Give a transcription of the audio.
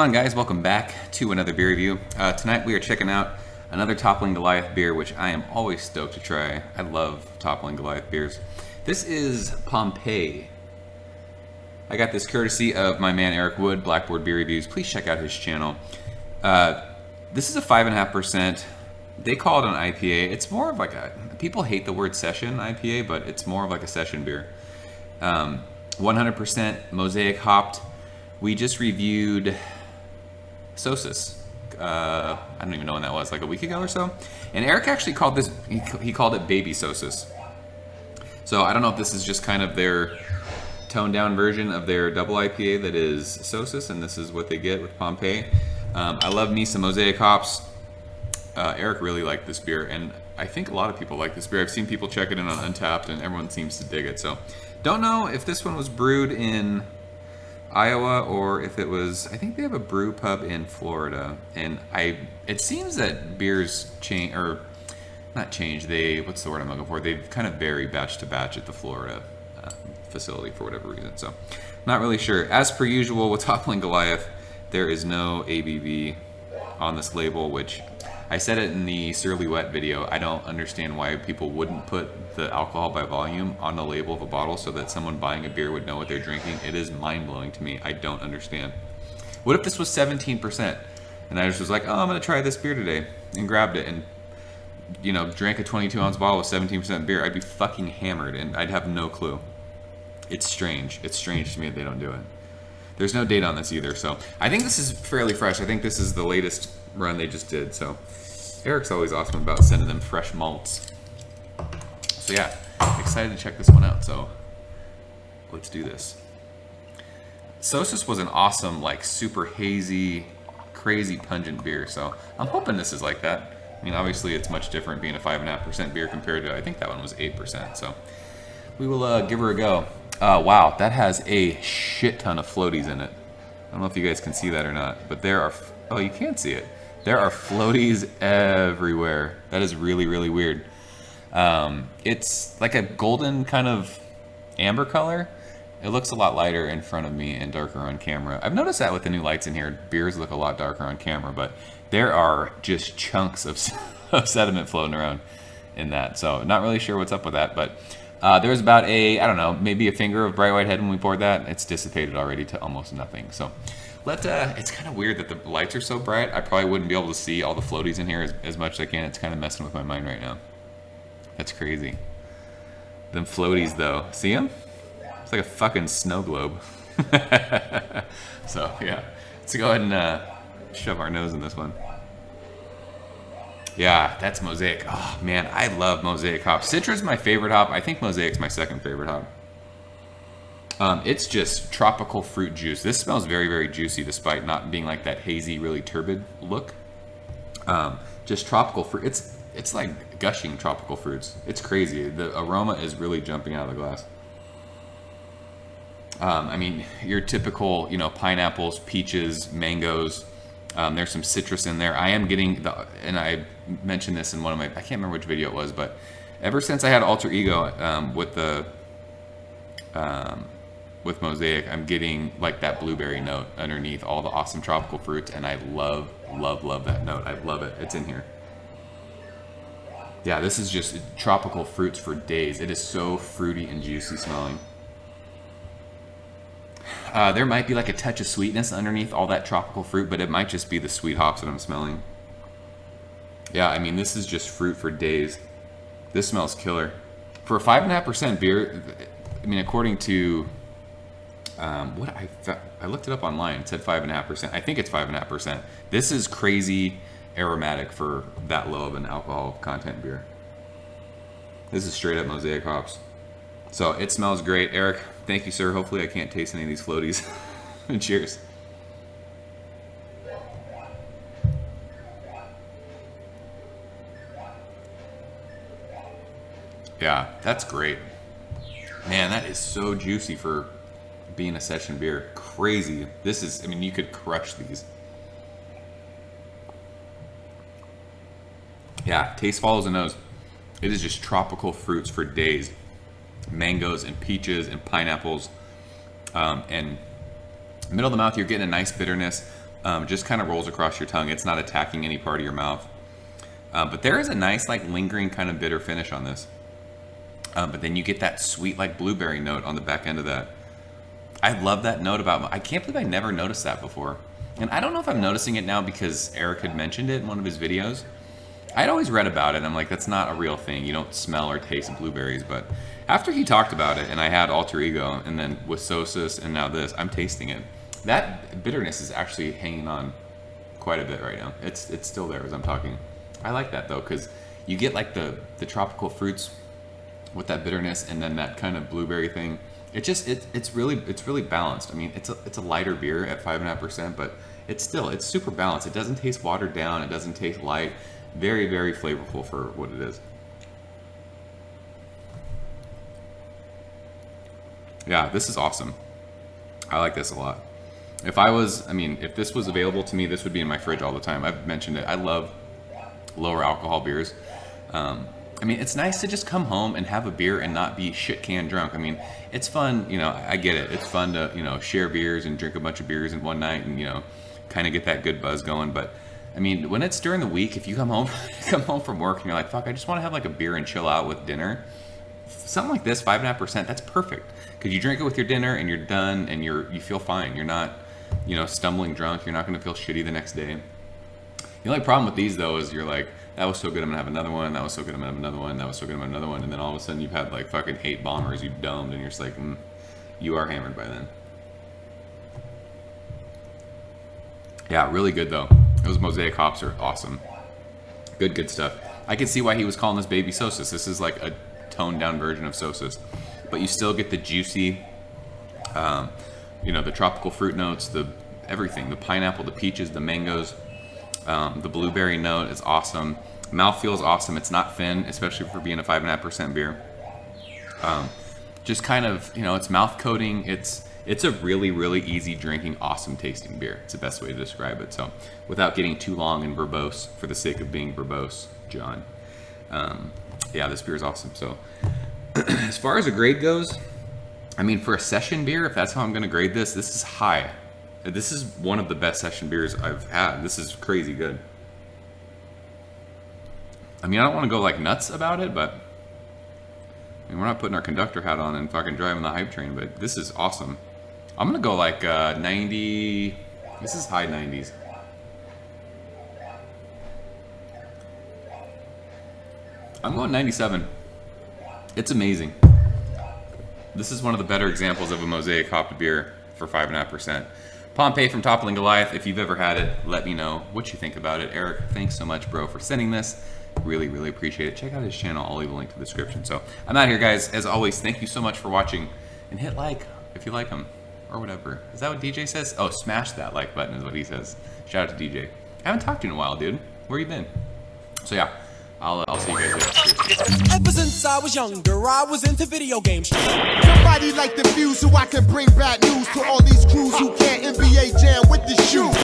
on, guys? Welcome back to another beer review. Tonight we are checking out another Toppling Goliath beer, which I am always stoked to try. I love Toppling Goliath beers. This is Pompeii. I got this courtesy of my man Erik Wood, Blackboard Beer Reviews. Please check out his channel. This is a 5.5%. They call it an IPA. It's more of like a, people hate the word session IPA, but it's more of like a session beer. 100% mosaic hopped. We just reviewed Sosis. I don't even know when that was, like a week ago or so. And Erik actually called this, he called it Baby Sosis. So I don't know if this is just kind of their toned down version of their double IPA that is Sosis, and this is what they get with Pompeii. I love me some mosaic hops. Erik really liked this beer, and I think a lot of people like this beer. I've seen people check it in on Untappd, and everyone seems to dig it. So don't know if this one was brewed in Iowa or if it was, I think they have a brew pub in Florida, and it seems that beers change, or not change, what's the word I'm looking for, they kind of vary batch to batch at the Florida facility for whatever reason, so not really sure. As per usual with Toppling Goliath, there is no ABV on this label, which I said it in the Surly Wet video. I don't understand why people wouldn't put the alcohol by volume on the label of a bottle so that someone buying a beer would know what they're drinking. It is mind-blowing to me. I don't understand. What if this was 17%? And I just was like, oh, I'm gonna try this beer today, and grabbed it and, you know, drank a 22-ounce bottle of 17% beer. I'd be fucking hammered and I'd have no clue. It's strange. It's strange to me that they don't do it. There's no date on this either, so I think this is fairly fresh. I think this is the latest run they just did, so Erik's always awesome about sending them fresh malts. So yeah, excited to check this one out, so let's do this. Sosis was an awesome, like, super hazy, crazy pungent beer, so I'm hoping this is like that. I mean, obviously it's much different being a 5.5% beer compared to, I think that one was 8%, so we will give her a go. Wow, that has a shit ton of floaties in it. I don't know if you guys can see that or not, but there are, oh, you can't see it. There are floaties everywhere. That is really, really weird. It's like a golden kind of amber color. It looks a lot lighter in front of me and darker on camera. I've noticed that with the new lights in here, beers look a lot darker on camera, but there are just chunks of sediment floating around in that. So not really sure what's up with that, but there was about I don't know, maybe a finger of bright white head when we poured that. It's dissipated already to almost nothing. So it's kind of weird that the lights are so bright. I probably wouldn't be able to see all the floaties in here as much as I can. It's kind of messing with my mind right now. That's crazy. Them floaties though, see them? It's like a fucking snow globe. So yeah, let's go ahead and shove our nose in this one. Yeah, that's Mosaic. Oh man, I love Mosaic hop. Citra is my favorite hop. I think Mosaic's my second favorite hop. It's just tropical fruit juice. This smells very, very juicy despite not being like that hazy, really turbid look. Just tropical fruit. It's like gushing tropical fruits. It's crazy. The aroma is really jumping out of the glass. I mean, your typical, you know, pineapples, peaches, mangoes. There's some citrus in there. I am getting and I mentioned this in one of my, I can't remember which video it was, but ever since I had Alter Ego with Mosaic, I'm getting like that blueberry note underneath all the awesome tropical fruits, and I love, love, love that note. I love it. It's in here. Yeah, this is just tropical fruits for days. It is so fruity and juicy smelling. There might be like a touch of sweetness underneath all that tropical fruit, but it might just be the sweet hops that I'm smelling. Yeah, I mean, this is just fruit for days. This smells killer. For a 5.5% beer, I mean, according to what I looked it up online, it said 5.5%. I think it's 5.5%. This is crazy aromatic for that low of an alcohol content beer. This is straight up Mosaic hops. So it smells great. Erik, thank you, sir. Hopefully I can't taste any of these floaties. Cheers. Yeah, that's great. Man, that is so juicy for being a session beer. Crazy. This is, I mean, you could crush these. Yeah, taste follows the nose. It is just tropical fruits for days. Mangoes and peaches and pineapples. And middle of the mouth, you're getting a nice bitterness. Just kind of rolls across your tongue. It's not attacking any part of your mouth. But there is a nice, like, lingering kind of bitter finish on this. But then you get that sweet, like, blueberry note on the back end of that. I love that note about... I can't believe I never noticed that before. And I don't know if I'm noticing it now because Erik had mentioned it in one of his videos. I'd always read about it, and I'm like, that's not a real thing. You don't smell or taste blueberries. But after he talked about it, and I had Alter Ego, and then with Sosis, and now this, I'm tasting it. That bitterness is actually hanging on quite a bit right now. It's still there as I'm talking. I like that, though, because you get, like, the tropical fruits with that bitterness, and then that kind of blueberry thing. It's really balanced. I mean, it's a lighter beer at 5.5%, but it's super balanced. It doesn't taste watered down. It doesn't taste light. Very, very flavorful for what it is. Yeah, this is awesome. I like this a lot. If this was available to me, this would be in my fridge all the time. I've mentioned it. I love lower alcohol beers. It's nice to just come home and have a beer and not be shit can drunk. I mean, it's fun, I get it. It's fun to, share beers and drink a bunch of beers in one night and, kind of get that good buzz going. But when it's during the week, if you come home from work and you're like, fuck, I just want to have like a beer and chill out with dinner. Something like this, 5.5%, that's perfect. Because you drink it with your dinner and you're done and you feel fine. You're not, stumbling drunk. You're not going to feel shitty the next day. The only problem with these, though, is you're like, that was so good, I'm going to have another one. That was so good, I'm going to have another one. That was so good, I'm going to have another one. And then all of a sudden, you've had like fucking 8 bombers you've domed, and you're just like, you are hammered by then. Yeah, really good, though. Those Mosaic hops are awesome. Good stuff. I can see why he was calling this baby Sosis. This is like a toned-down version of Sosis. But you still get the juicy, the tropical fruit notes, the everything. The pineapple, the peaches, the mangoes. The blueberry note is awesome. Mouthfeel is awesome. It's not thin, especially for being a 5.5% beer. Just kind of, it's mouth coating. It's a really, really easy drinking, awesome tasting beer. It's the best way to describe it. So without getting too long and verbose for the sake of being verbose, John. Yeah, this beer is awesome. So as far as a grade goes, for a session beer, if that's how I'm going to grade this is high. This is one of the best session beers I've had. This is crazy good. I don't want to go like nuts about it, but we're not putting our conductor hat on and fucking driving the hype train, but this is awesome. I'm going to go like 90. This is high 90s. I'm going 97. It's amazing. This is one of the better examples of a Mosaic hopped beer for 5.5%. Pompeii from Toppling Goliath. If you've ever had it, let me know what you think about it. Erik, thanks so much, bro, for sending this. Really, really appreciate it. Check out his channel. I'll leave a link to the description. So I'm out here, guys. As always, thank you so much for watching. And hit like if you like him. Or whatever. Is that what DJ says? Oh, smash that like button is what he says. Shout out to DJ. I haven't talked to you in a while, dude. Where you been? So yeah, I'll see you guys later. Ever since I was younger, I was into video games. Somebody like the views so I can bring bad news to all these crews who can't NBA jam with the shoe.